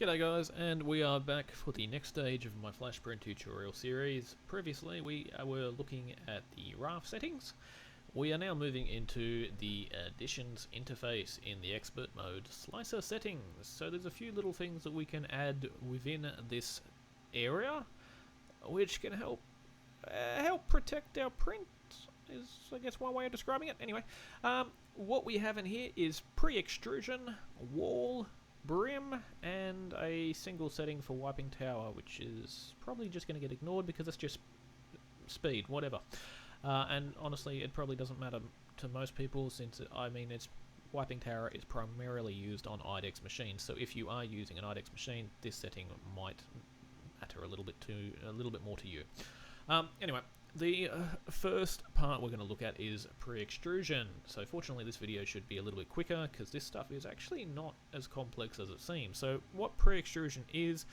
G'day guys, and we are back for the next stage of my FlashPrint tutorial series. Previously we were looking at the raft settings. We are now moving into the additions interface in the expert mode slicer settings. So there's a few little things that we can add within this area which can help protect our print, is I guess one way of describing it. Anyway, what we have in here is pre-extrusion, wall, Brim, and a single setting for wiping tower, which is probably just going to get ignored because it's just speed, whatever. And honestly, it probably doesn't matter to most people since, it's wiping tower is primarily used on IDEX machines. So if you are using an IDEX machine, this setting might matter a little bit more to you. Anyway. The first part we're going to look at is pre-extrusion. So fortunately this video should be a little bit quicker because this stuff is actually not as complex as it seems. So what pre-extrusion is,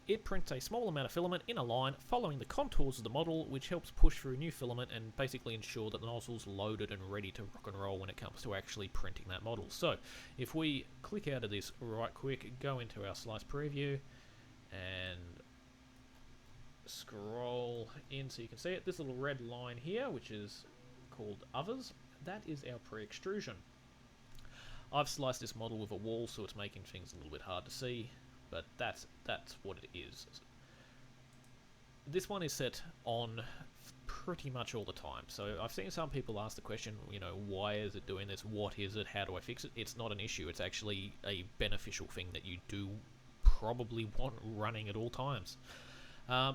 it prints a small amount of filament in a line following the contours of the model, which helps push through new filament and basically ensure that the nozzle's loaded and ready to rock and roll when it comes to actually printing that model. So if we click out of this right quick, go into our slice preview and scroll in so you can see it. This little red line here, which is called others, that is our pre-extrusion. I've sliced this model with a wall, so it's making things a little bit hard to see, but that's what it is. This one is set on pretty much all the time. So I've seen some people ask the question, why is it doing this? What is it? How do I fix it? It's not an issue. It's actually a beneficial thing that you do probably want running at all times.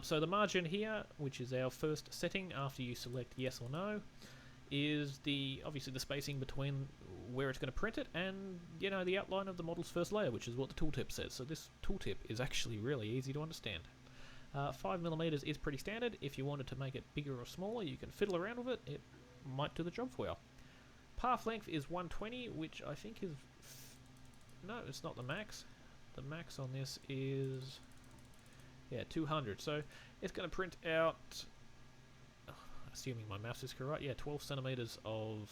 So the margin here, which is our first setting after you select yes or no, is obviously the spacing between where it's going to print it and the outline of the model's first layer, which is what the tooltip says. So this tooltip is actually really easy to understand. 5mm is pretty standard. If you wanted to make it bigger or smaller, you can fiddle around with it. It might do the job for you. Path length is 120, which I think is... no, it's not the max. The max on this is... 200. So it's going to print out, assuming my maths is correct, 12 centimeters of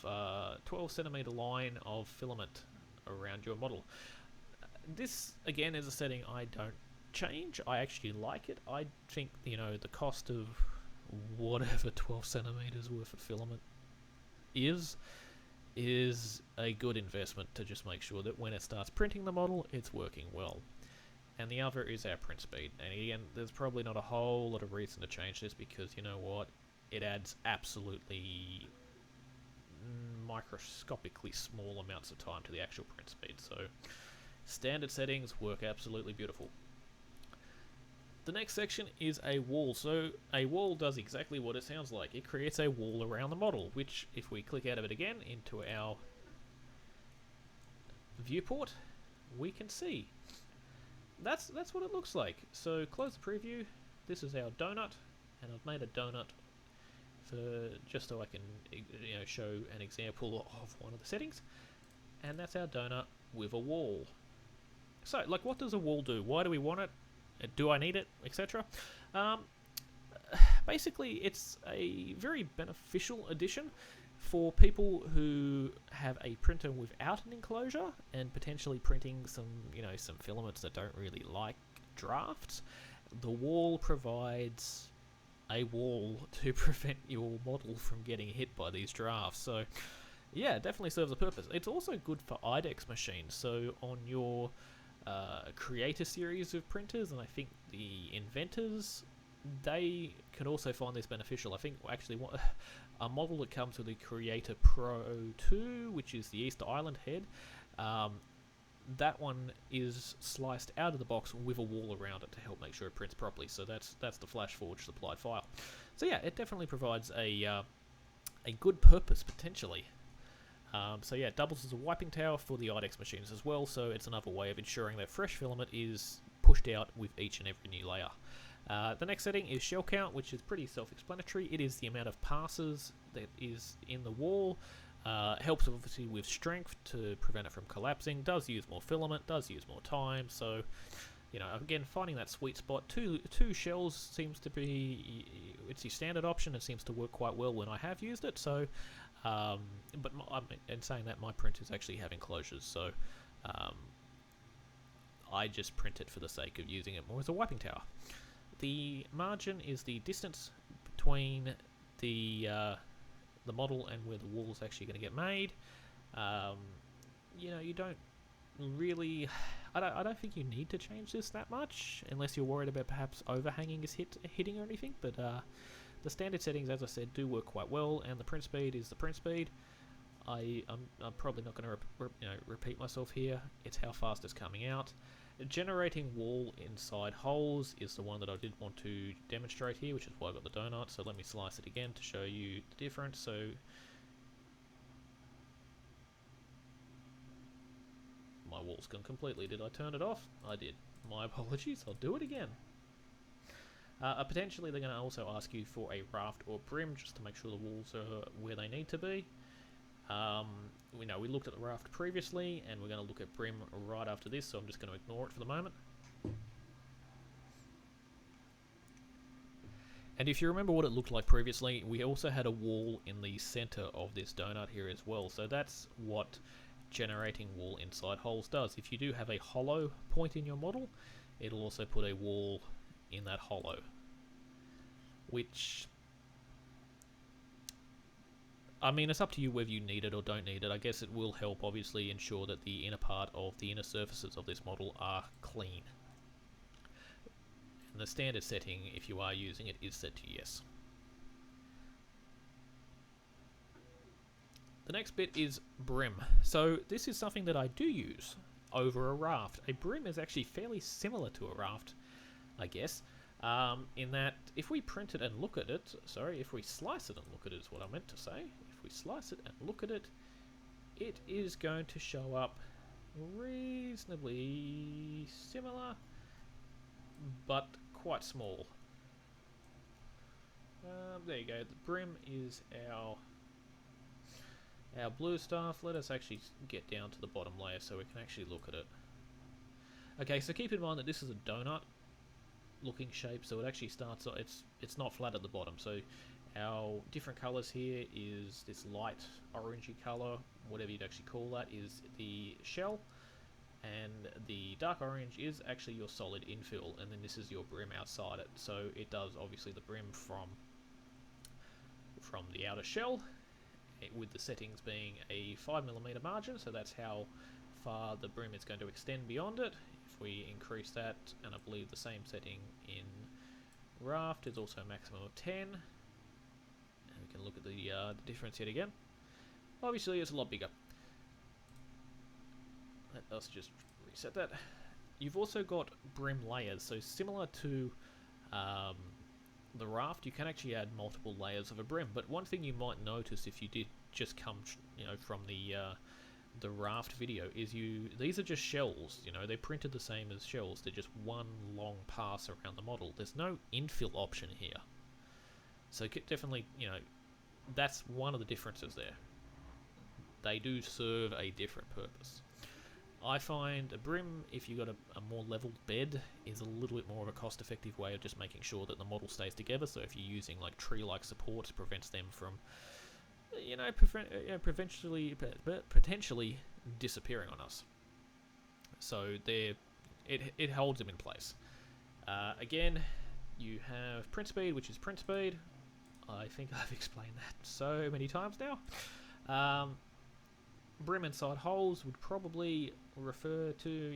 12 centimeter line of filament around your model. This again is a setting I don't change. I actually like it. I think the cost of whatever 12 centimeters worth of filament is a good investment to just make sure that when it starts printing the model, it's working well. And the other is our print speed. And again, there's probably not a whole lot of reason to change this because you know what? It adds absolutely microscopically small amounts of time to the actual print speed. So standard settings work absolutely beautiful. The next section is a wall. So a wall does exactly what it sounds like. It creates a wall around the model, which if we click out of it again into our viewport, we can see. That's what it looks like. So close the preview. This is our donut, and I've made a donut just so I can show an example of one of the settings. And that's our donut with a wall. So what does a wall do? Why do we want it? Do I need it? Etc. Basically, it's a very beneficial addition for people who have a printer without an enclosure and potentially printing some filaments that don't really like drafts. The wall provides a wall to prevent your model from getting hit by these drafts. So yeah, it definitely serves a purpose. It's also good for IDEX machines. So on your Creator series of printers, and I think the Inventors, they can also find this beneficial. I think actually a model that comes with the Creator Pro 2, which is the Easter Island head, that one is sliced out of the box with a wall around it to help make sure it prints properly. So that's the FlashForge supplied file. So yeah, it definitely provides a good purpose potentially. So yeah, it doubles as a wiping tower for the IDEX machines as well. So it's another way of ensuring that fresh filament is pushed out with each and every new layer. The next setting is shell count, which is pretty self-explanatory. It is the amount of passes that is in the wall. Helps obviously with strength to prevent it from collapsing. Does use more filament, does use more time. So, again, finding that sweet spot. Two shells seems to be it's the standard option. It seems to work quite well when I have used it. So, but in saying that, my printers actually have enclosures. So, I just print it for the sake of using it more as a wiping tower. The margin is the distance between the model and where the wall is actually going to get made. You know, you don't really... I don't think you need to change this that much, unless you're worried about perhaps overhanging is hitting or anything, but the standard settings, as I said, do work quite well, and the print speed is the print speed. I'm probably not going to repeat myself here. It's how fast it's coming out. Generating wall inside holes is the one that I did want to demonstrate here, which is why I got the donut. So let me slice it again to show you the difference. So my wall's gone completely. Did I turn it off? I did. My apologies. I'll do it again. Potentially they're going to also ask you for a raft or brim just to make sure the walls are where they need to be. We looked at the raft previously, and we're going to look at brim right after this, so I'm just going to ignore it for the moment. And if you remember what it looked like previously, we also had a wall in the center of this donut here as well, so that's what generating wall inside holes does. If you do have a hollow point in your model, it'll also put a wall in that hollow, which... I mean, it's up to you whether you need it or don't need it. I guess it will help, obviously, ensure that the inner part of the inner surfaces of this model are clean. And the standard setting, if you are using it, is set to yes. The next bit is brim. So this is something that I do use over a raft. A brim is actually fairly similar to a raft, I guess. In that if we print it and look at it, if we slice it and look at it is what I meant to say. If we slice it and look at it, it is going to show up reasonably similar, but quite small. There you go. The brim is our blue stuff. Let us actually get down to the bottom layer so we can actually look at it. Okay, so keep in mind that this is a donut looking shape, so it actually starts, it's not flat at the bottom. So our different colors here is this light orangey color, whatever you'd actually call that, is the shell, and the dark orange is actually your solid infill, and then this is your brim outside it. So it does obviously the brim from the outer shell, with the settings being a 5mm margin, so that's how far the brim is going to extend beyond it. If we increase that, and I believe the same setting in raft is also a maximum of 10, and we can look at the difference yet again. Obviously it's a lot bigger. Let us just reset that. You've also got brim layers, so similar to the raft, you can actually add multiple layers of a brim. But one thing you might notice if you did just come, from the raft video is these are just shells. They're printed the same as shells. They're just one long pass around the model. There's no infill option here. So definitely, that's one of the differences there. They do serve a different purpose. I find a brim, if you've got a more leveled bed, is a little bit more of a cost-effective way of just making sure that the model stays together. So if you're using like tree-like support, it prevents them from, potentially disappearing on us. So it holds them in place. Again, you have print speed, which is print speed. I think I've explained that so many times now. Brim inside holes would probably refer to,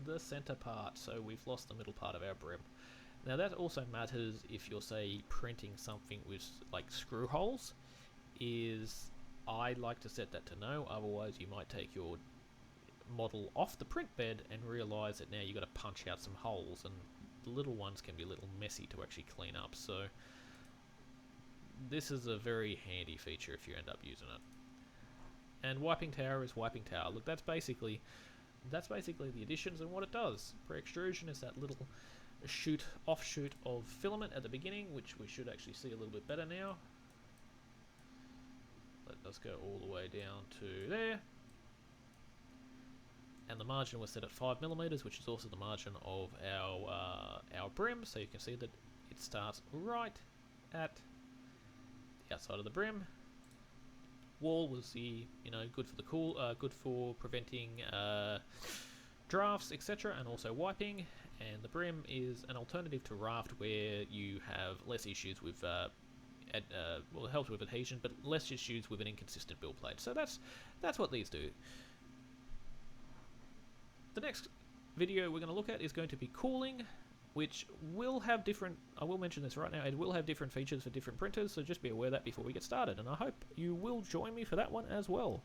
the center part. So we've lost the middle part of our brim. Now that also matters if you're, say, printing something with like screw holes. I like to set that to no, otherwise you might take your model off the print bed and realize that now you've got to punch out some holes, and the little ones can be a little messy to actually clean up. So this is a very handy feature if you end up using it. And wiping tower is wiping tower. Look, that's basically the additions and what it does. Pre-extrusion is that little offshoot of filament at the beginning, which we should actually see a little bit better now. Let us go all the way down to there. And the margin was set at 5mm, which is also the margin of our brim. So you can see that it starts right at the outside of the brim. Wall was the good for preventing drafts, etc., and also wiping. And the Brim is an alternative to Raft, where you have less issues with well, it helps with adhesion, but less issues with an inconsistent build plate. So that's what these do. The next video we're going to look at is going to be cooling, which will have different, I will mention this right now, it will have different features for different printers, so just be aware of that before we get started, and I hope you will join me for that one as well.